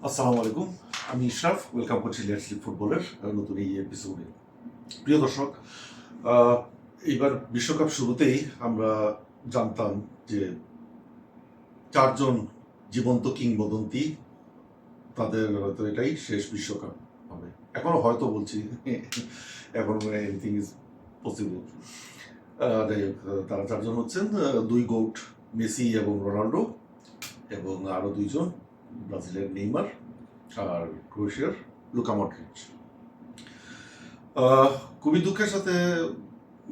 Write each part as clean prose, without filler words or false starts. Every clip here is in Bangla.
আসসালামু আলাইকুম, আমি ইশরাফ। ওয়েলকাম করছি লেটস স্লিপ ফুটবলের নতুন এই এপিসোডে। প্রিয় দর্শক, এইবার বিশ্বকাপ শুরুতেই আমরা জানতাম যে চারজন জীবন্ত কিংবদন্তি, তাদের হয়তো এটাই শেষ বিশ্বকাপ হবে। এখনো হয়তো বলছি, এখন এনিথিং ইজ পসিবল। যাই হোক, তারা চারজন হচ্ছেন দুই গোট, মেসি এবং রোনাল্ডো, এবং আরও দুইজন, ব্রাজিলের নেইমার আর ক্রোয়েশিয়ার লুকা মডরিচ। খুবই দুঃখের সাথে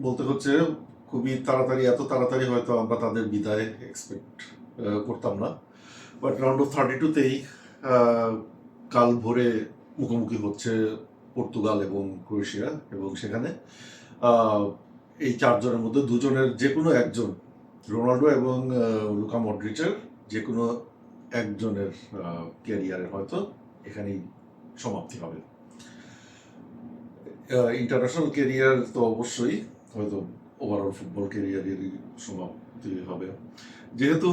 বলতে হচ্ছে, খুবই তাড়াতাড়ি, এত তাড়াতাড়ি হয়তো আমরা তাদের বিদায় এক্সপেক্ট করতাম না। বাট রাউন্ড অফ 32তেই কাল ভোরে মুখোমুখি হচ্ছে পর্তুগাল এবং ক্রোয়েশিয়া, এবং সেখানে এই চারজনের মধ্যে দুজনের যে কোনো একজন, রোনাল্ডো এবং লুকা মডরিচের যে কোনো একজনের ক্যারিয়ারের হয়তো এখানেই সমাপ্তি হবে। ইন্টারন্যাশনাল ক্যারিয়ার তো অবশ্যই, হয়তো ওভারঅল ফুটবল ক্যারিয়ারেরই সমাপ্তি হবে। যেহেতু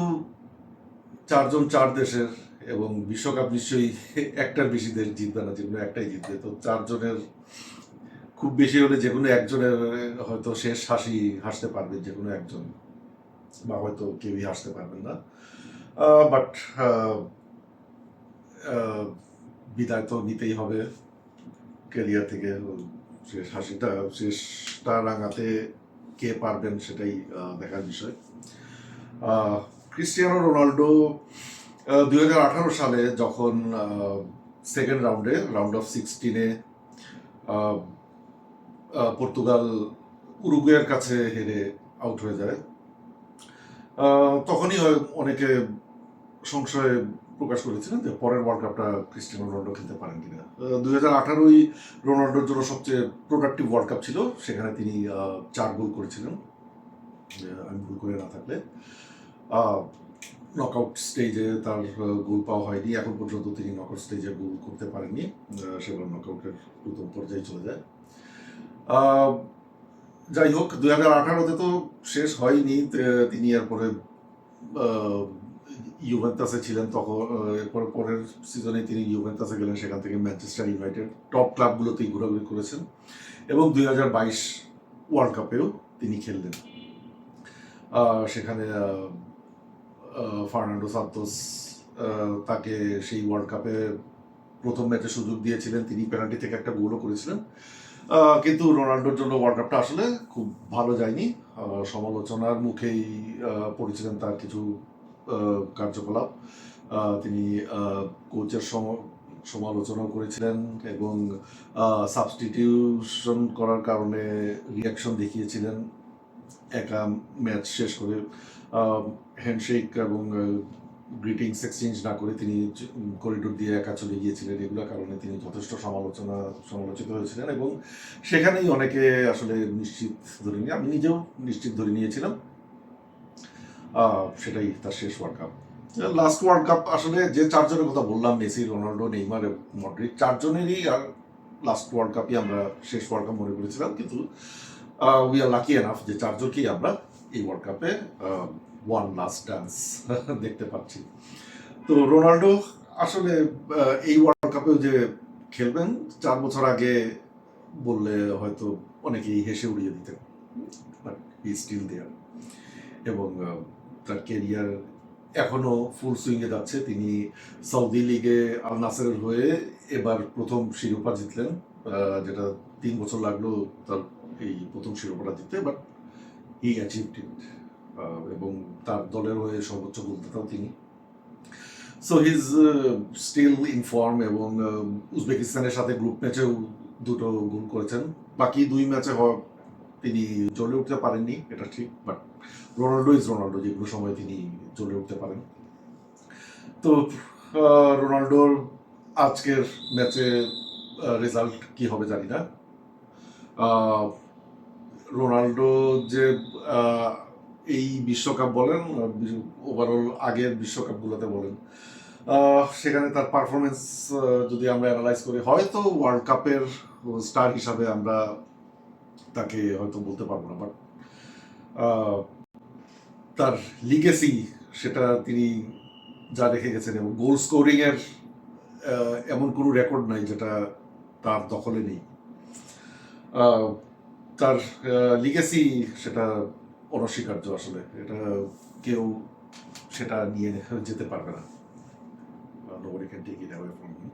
চারজন চার দেশের, এবং বিশ্বকাপ নিশ্চয়ই একটার বেশি দেশ জিতবে না, যে কোনো একটাই জিতবে। তো চারজনের খুব বেশি হলে যে কোনো একজনের হয়তো শেষ হাসি হাসতে পারবে যে কোনো একজন, বা হয়তো কেউই হাসতে পারবেন না। বাট বিদায় তো নিতেই হবে ক্যারিয়ার থেকে। শেষ হাসিটা, শেষটা রাঙাতে কে পারবেন সেটাই দেখার বিষয়। ক্রিস্টিয়ানো রোনাল্ডো 2018 সালে যখন সেকেন্ড রাউন্ডে, রাউন্ড অফ 16-এ পর্তুগাল উরুগুয়ের কাছে হেরে আউট হয়ে যায়, তখনই অনেকে সংশয় প্রকাশ করেছিলেন যে পরের ওয়ার্ল্ড কাপটা ক্রিস্টিয়ানো রোনাল্ডো খেলতে পারেন কিনা। 2018-ই রোনাল্ডোর জন্য সবচেয়ে প্রোডাক্টিভ ওয়ার্ল্ড কাপ ছিল, সেখানে তিনি 4 গোল করেছিলেন, আমি ভুল করে না থাকলে। নকআউট স্টেজে তার গোল পাওয়া হয়নি, এখন পর্যন্ত তিনি নকআউট স্টেজে গোল করতে পারেননি, সেবার নকআউটের প্রথম পর্যায়ে চলে যায়। যাই হোক, 2018-তে তো শেষ হয়নি, তিনি এরপরে ইউভেন্টাসে ছিলেন, তখন এরপর পরের সিজনে তিনি ইউভেন্টাসে গেলেন, সেখান থেকে ম্যানচেস্টার ইউনাইটেড, টপ ক্লাবগুলোতেই ঘোরাঘুরি করেছেন, এবং 2022 ওয়ার্ল্ড কাপেও তিনি খেললেন। সেখানে ফার্নান্ডো সান্তোস তাকে সেই ওয়ার্ল্ড কাপে প্রথম ম্যাচে সুযোগ দিয়েছিলেন, তিনি পেনাল্টি থেকে একটা গোলও করেছিলেন। কিন্তু রোনাল্ডোর জন্য ওয়ার্ল্ড কাপটা আসলে খুব ভালো যায়নি। সমালোচনার মুখেই পড়েছিলেন তার কিছু কার্যকলাপ। তিনি কোচের সমালোচনাও করেছিলেন, এবং সাবস্টিটিউশন করার কারণে রিয়াকশন দেখিয়েছিলেন। একা ম্যাচ শেষ করে হ্যান্ডশেক এবং গ্রিটিংস এক্সচেঞ্জ না করে তিনি করিডোর দিয়ে একা চলে গিয়েছিলেন, এগুলোর কারণে তিনি যথেষ্ট সমালোচিত হয়েছিলেন, এবং সেখানেই অনেকে আসলে নিশ্চিত ধরে নিয়ে, আমি নিজেও নিশ্চিত ধরে নিয়েছিলাম সেটাই তার শেষ world cup. Last world cup আসলে যে চারজনের কথা বললাম, মেসি, রোনাল্ডো, নেইমার এবং মডরিচ, চারজনেরই আর লাস্ট ওয়ার্ল্ড কাপই আমরা শেষ ওয়ার্ল্ড কাপ মনে করেছিলাম, কিন্তু উই আর লাকি এনাফ যে চারজনকেই আমরা এই ওয়ার্ল্ড কাপে ওয়ান লাস্ট ডান্স দেখতে পাচ্ছি। তো রোনাল্ডো আসলে এই ওয়ার্ল্ড কাপেও যে খেলবেন 4 বছর আগে বললে হয়তো অনেকেই হেসে উড়িয়ে দিতেন, বাট হি স্টিল দেয়ার, এবং তার ক্যারিয়ার এখনো ফুল সুইংয়ে যাচ্ছে। তিনি সৌদি লিগে আল নাসেরের হয়ে এবার প্রথম শিরোপা জিতলেন, যেটা 3 বছর লাগলো তার এই প্রথম শিরোপাটা জিততে, বাট হি অ্যাচিভড ইট, এবং তার দলের হয়ে সর্বোচ্চ গোলদাতাও তিনি। So he is still in form, এবং উজবেকিস্তানের সাথে গ্রুপ ম্যাচেও 2টো গোল করেছেন। বাকি 2 ম্যাচে তিনি জ্বলে উঠতে পারেননি, এটা ঠিক, বাট রোনাল্ডো ইজ রোনাল্ডো, যে কোনো সময় তিনি জ্বলে উঠতে পারেন। তো রোনাল্ডোর আজকের ম্যাচে রেজাল্ট কি হবে জানি না। রোনাল্ডো যে এই বিশ্বকাপ বলেন, ওভারঅল আগের বিশ্বকাপগুলোতে বলেন, সেখানে তার পারফরমেন্স যদি আমরা অ্যানালাইজ করি, হয়তো ওয়ার্ল্ড কাপের স্টার হিসাবে আমরা তাকে হয়তো বলতে পারবো না, বাট তার লিগেসি, সেটা তিনি যা রেখে গেছেন, এবং গোল স্কোরিংয়ের এমন কোনো রেকর্ড নাই যেটা তার দখলে নেই। আহ, তার লিগেসি সেটা অনস্বীকার্য, আসলে এটা কেউ সেটা নিয়ে যেতে পারবে না। Nobody can take it away from him.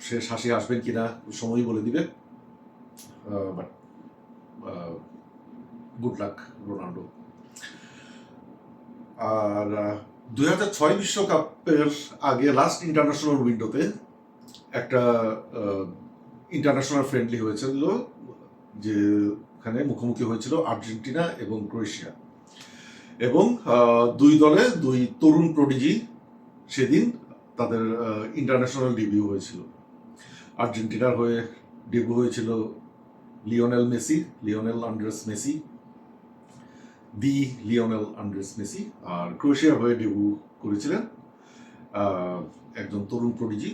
সে হাসি আসবেন কিনা সময়ই বলে দিবে, বাট গুড লাক রোনাল্ডো। আর 2006 বিশ্বকাপের আগে লাস্ট ইন্টারন্যাশনাল উইন্ডোতে একটা ইন্টারন্যাশনাল ফ্রেন্ডলি হয়েছিল, যেখানে মুখোমুখি হয়েছিল আর্জেন্টিনা এবং ক্রোয়েশিয়া, এবং দুই দলে দুই তরুণ প্রডিজি সেদিন তাদের ইন্টারন্যাশনাল ডেবিউ হয়েছিল। আর্জেন্টিনার হয়ে ডেবিউ হয়েছিল Lionel Andres Messi, Lionel Andres Messi. আর ক্রোয়েশিয়ার হয়ে ডেবিউ করেছিলেন একজন তরুণ প্রডিজি,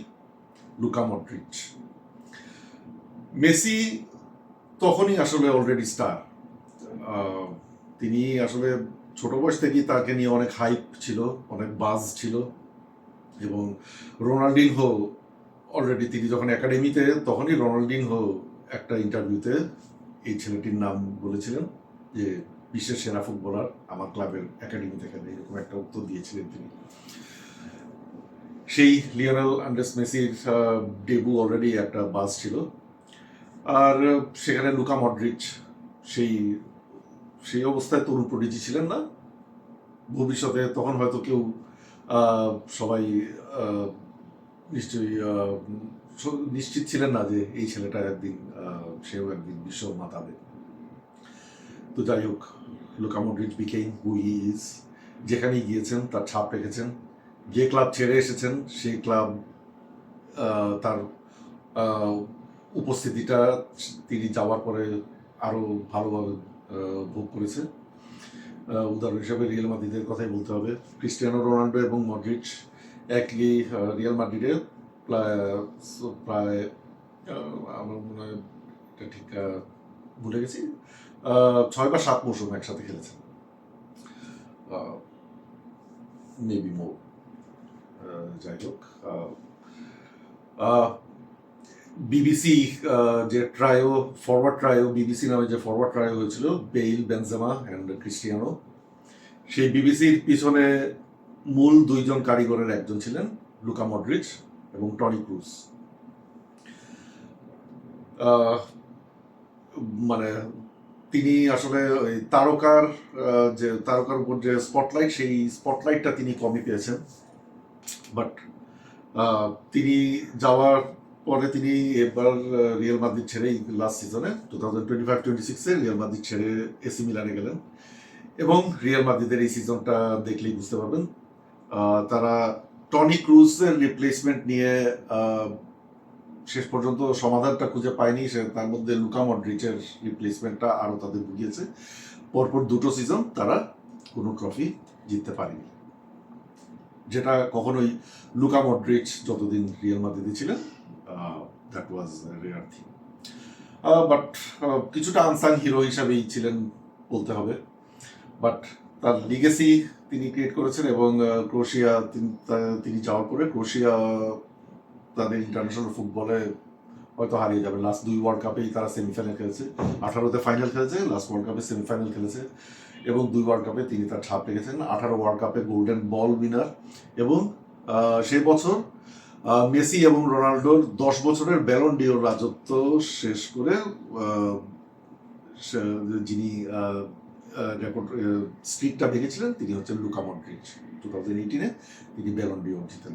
লুকা মডরিচ। মেসি তখনই আসলে অলরেডি স্টার। তিনি আসলে ছোট বয়স থেকেই তাকে নিয়ে অনেক হাইপ ছিল, অনেক বাজ ছিল। এবং রোনাল্ডিনহো অলরেডি, তিনি যখন একাডেমিতে, তখনই রোনাল্ডিনহো একটা ইন্টারভিউতে এই ছেলেটির নাম বলেছিলেন যে বিশ্বের সেরা ফুটবলার আমার ক্লাবের একাডেমিতে খেলে, এরকম একটা উত্তর দিয়েছিলেন তিনি। সেই লিওনেল আন্দ্রেস মেসির ডেবু অলরেডি একটা বাজ ছিল। আর সেখানে লুকা মডরিচ সেই অবস্থায় তরুণ প্রডিজি ছিলেন না। ভবিষ্যতে তখন হয়তো কেউ সবাই নিশ্চয়ই নিশ্চিত ছিলেন না যে এই ছেলেটা একদিন সেও একদিন বিশ্ব মাতাবে। তো যাই হোক, Luka Modric became who he is. যেখানেই গিয়েছেন তার ছাপ রেখেছেন। যে ক্লাব ছেড়ে এসেছেন সেই ক্লাব তার উপস্থিতিটা তিনি যাওয়ার পরে আরও ভালোভাবে ভোগ করেছে। উদাহরণ হিসাবে রিয়াল মাদ্রিদের কথাই বলতে হবে। ক্রিস্টিয়ানো রোনাল্ডো এবং মডরিচ একই রিয়াল মাদ্রিদে প্রায় আমার মনে হয় এটা ঠিক ভুলে গেছি, 6 বা 7 মৌসুম একসাথে খেলেছেন, মেবি মোর। যাই হোক, বিবিসি যে ফরওয়ার্ড ট্রায়ো, বিবিসি নামে যে ফরওয়ার্ড ট্রায়ো হয়েছিল, বেইল, বেনজেমা অ্যান্ড ক্রিস্টিয়ানো, সেই বিবিসির পিছনে মূল দুইজন কারিগরের একজন ছিলেন লুকা মডরিচ এবং টনি ক্রুজ। মানে তিনি আসলে ওই তারকার উপর যে স্পটলাইট, সেই স্পটলাইটটা তিনি কমই পেয়েছেন। বাট তিনি যাওয়ার পরে তিনি এবার রিয়াল মাদ্রিদ ছেড়েই লাস্ট সিজনে 2025-26-এ রিয়াল মাদ্রিদ ছেড়ে এসি মিলানে গেলেন। এবং রিয়াল মাদ্রিদের এই সিজনটা দেখলেই বুঝতে পারবেন, তারা টনি ক্রুজের রিপ্লেসমেন্ট নিয়ে শেষ পর্যন্ত সমাধানটা খুঁজে পায়নি। তার মধ্যে লুকা মডরিচের রিপ্লেসমেন্টটা আরও তাদের ভুগিয়েছে। পরপর দুটো সিজন তারা কোনো ট্রফি জিততে পারেনি, যেটা কখনোই লুকা মডরিচ যতদিন রিয়াল মাদ্রিদে ছিলেন that was rare thing. But কিছুটা আনসাং হিরো হিসাবেই ছিলেন বলতে হবে। বাট তার লিগেসি তিনি ক্রিয়েট করেছেন, এবং ক্রোয়েশিয়া তিনি যাওয়ার পরে ক্রোয়েশিয়া তাদের ইন্টারন্যাশনাল ফুটবলে হয়তো হারিয়ে যাবে। লাস্ট 2 ওয়ার্ল্ড কাপেই তারা সেমিফাইনাল খেলেছে, 18তে ফাইনাল খেলেছে, লাস্ট ওয়ার্ল্ড কাপে সেমিফাইনাল খেলেছে, এবং 2 ওয়ার্ল্ড কাপে তিনি তার ছাপ রেখেছেন। 18 ওয়ার্ল্ড কাপে গোল্ডেন বল উইনার, এবং সেই বছর মেসি এবং রোনাল্ডোর 10 বছরের ব্যালন ডিওর রাজত্ব শেষ করে যিনি রেকর্ড স্ট্রিকটা ভেঙেছিলেন তিনি হচ্ছেন লুকা মডরিচ। 2018-এ তিনি ব্যালন ডিওর জিতেন।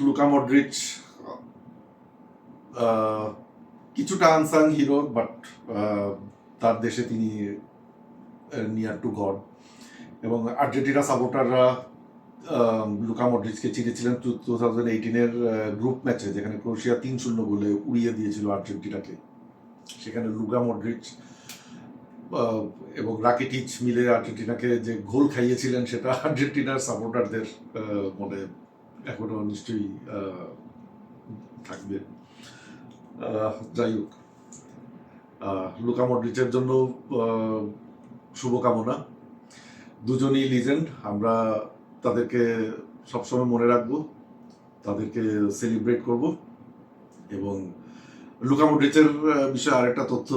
লুকা মডরিচ কিছুটা আনসাং হিরো, বাট তার দেশে তিনি নিয়ার টু গড। এবং আর্জেন্টিনা সাপোর্টাররা লুকা মডরিচকে চিনেছিলেন 2018-এর গ্রুপ ম্যাচে, যেখানে ক্রোয়েশিয়া 3-0 গোলে উড়িয়ে দিয়েছিল আর্জেন্টিনাকে। সেখানে লুকা মডরিচ এবং রাকিটিচ মিলে আর্জেন্টিনাকে যে গোল খাইয়েছিলেন, সেটা আর্জেন্টিনার সাপোর্টারদের মনে এখনো নিশ্চয়ই থাকবে। যাই হোক, লুকা মডরিচের জন্য শুভকামনা। দুজনই লিজেন্ড। আমরা তাদেরকে সবসময় মনে রাখবো, তাদেরকে সেলিব্রেট করব। এবং লুকা মডরিচের বিষয়ে আরেকটা তথ্য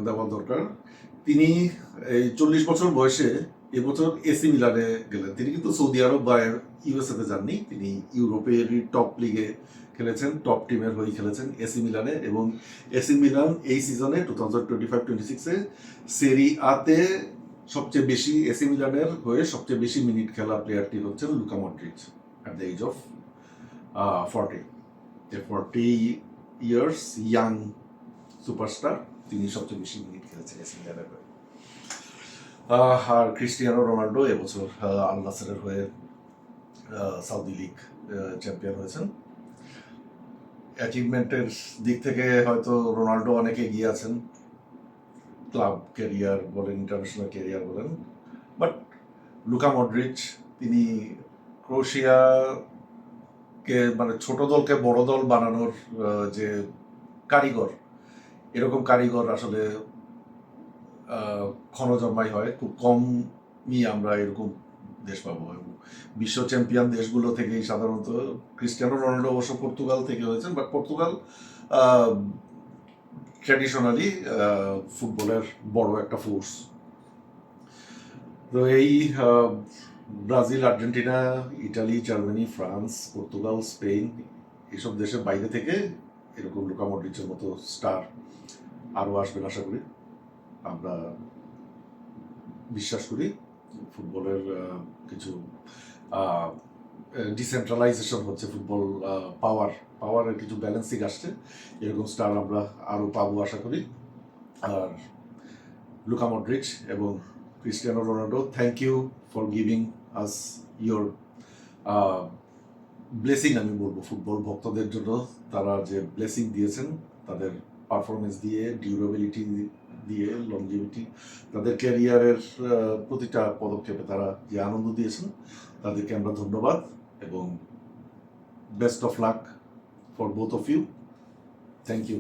দেওয়া দরকার। তিনি এই 40 বছর বয়সে এবছর এসি মিলানে গেলেন। তিনি কিন্তু সৌদি আরব বা ইউএসএতে যাননি, তিনি ইউরোপেরই টপ লিগে খেলেছেন, টপ টিমের হয়ে খেলেছেন এসি মিলানে। এবং এসি মিলান এই সিজনে 2025-26-এ সেরি আতে সবচেয়ে বেশি, এসি মিলানের হয়ে সবচেয়ে বেশি মিনিট খেলা প্লেয়ারটি হচ্ছেন Luka Modric at the age of 40। 40 years young superstar, তিনি সবচেয়ে বেশি মিনিট খেলেছেন এসি মিলানের হয়ে। আর ক্রিস্টিয়ানো রোনাল্ডো এবছর আল নাসেরের হয়ে সাউদি লিগ চ্যাম্পিয়ন হয়েছেন। অ্যাচিভমেন্টের দিক থেকে হয়তো রোনাল্ডো অনেক এগিয়ে আছেন, ক্লাব ক্যারিয়ার বলেন, ইন্টারন্যাশনাল ক্যারিয়ার বলেন। বাট লুকা মডরিচ, তিনি ক্রোয়েশিয়াকে মানে ছোট দলকে বড় দল বানানোর যে কারিগর, এরকম কারিগর আসলে ক্ষণজন্মাই হয়, খুব কমই আমরা এরকম দেশ পাবো। এবং বিশ্ব চ্যাম্পিয়ন দেশগুলো থেকেই সাধারণত, ক্রিস্টিয়ানো রোনাল্ডো অবশ্য পর্তুগাল থেকে হয়েছেন, বাট পর্তুগাল ট্র্যাডিশনালি ফুটবলের বড় একটা ফোর্স। তো এই Brazil, Argentina, Italy, Germany, France, Portugal, Spain, এসব দেশের বাইরে থেকে এরকম লুকা মডরিচের মতো স্টার আরও আসবেন আশা করি। আমরা বিশ্বাস করি ফুটবলের কিছু ডিসেন্ট্রালাইজেশন হচ্ছে, ফুটবল পাওয়ারের কিছু ব্যালেন্সিং আসছে, এরকম স্টার আমরা আরও পাবো আশা করি। আর লুকা মডরিচ এবং Cristiano Ronaldo, thank you for giving us your blessing, আমি বলবো ফুটবল ভক্তদের জন্য। তারা যে ব্লেসিং দিয়েছেন, তাদের পারফরমেন্স দিয়ে, ডিউরেবিলিটি দিয়ে, লংজিভিটি, তাদের ক্যারিয়ারের প্রতিটা পদক্ষেপে তারা যে আনন্দ দিয়েছেন, তাদেরকে আমরা ধন্যবাদ এবং best of luck for both of you. Thank you.